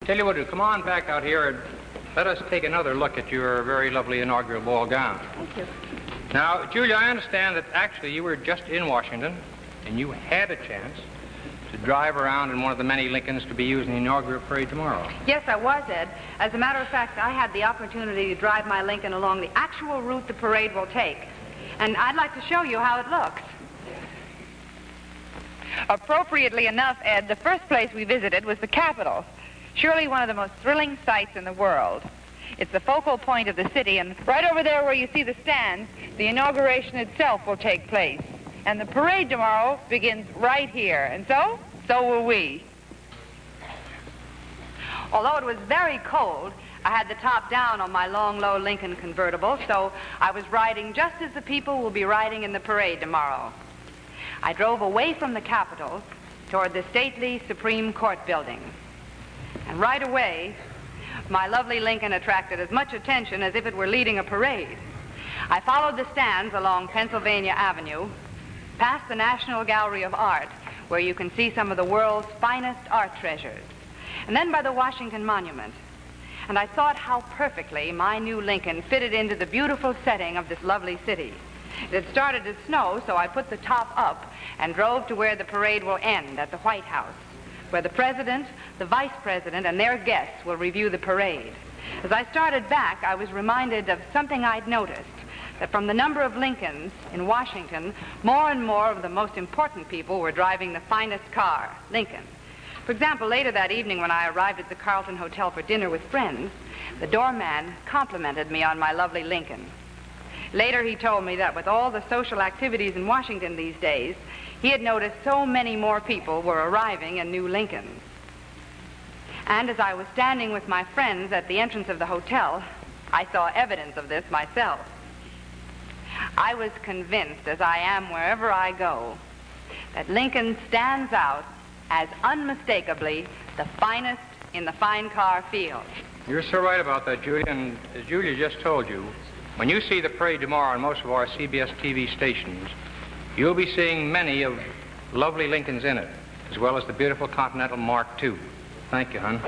Tell you what, come on back out here and let us take another look at your very lovely inaugural ball gown. Thank you. Now, Julia, I understand that actually you were just in Washington and you had a chance to drive around in one of the many Lincolns to be used in the inaugural parade tomorrow. Yes, I was, Ed. As a matter of fact, I had the opportunity to drive my Lincoln along the actual route the parade will take. And I'd like to show you how it looks. Appropriately enough, Ed, the first place we visited was the Capitol. Surely one of the most thrilling sights in the world. It's the focal point of the city, and right over there where you see the stands, the inauguration itself will take place. And the parade tomorrow begins right here, and so will we. Although it was very cold, I had the top down on my long, low Lincoln convertible, so I was riding just as the people will be riding in the parade tomorrow. I drove away from the Capitol toward the stately Supreme Court building. And right away, my lovely Lincoln attracted as much attention as if it were leading a parade. I followed the stands along Pennsylvania Avenue, past the National Gallery of Art, where you can see some of the world's finest art treasures, and then by the Washington Monument. And I thought how perfectly my new Lincoln fitted into the beautiful setting of this lovely city. It had started to snow, so I put the top up and drove to where the parade will end, at the White House, where the President, the Vice President, and their guests will review the parade. As I started back, I was reminded of something I'd noticed, that from the number of Lincolns in Washington, more and more of the most important people were driving the finest car, Lincoln. For example, later that evening when I arrived at the Carlton Hotel for dinner with friends, the doorman complimented me on my lovely Lincoln. Later he told me that with all the social activities in Washington these days, he had noticed so many more people were arriving in new Lincolns. And as I was standing with my friends at the entrance of the hotel, I saw evidence of this myself. I was convinced, as I am wherever I go, that Lincoln stands out as unmistakably the finest in the fine car field. You're so right about that, Julia, and as Julia just told you, when you see the parade tomorrow on most of our CBS TV stations, you'll be seeing many of lovely Lincolns in it, as well as the beautiful Continental Mark II. Thank you, hon.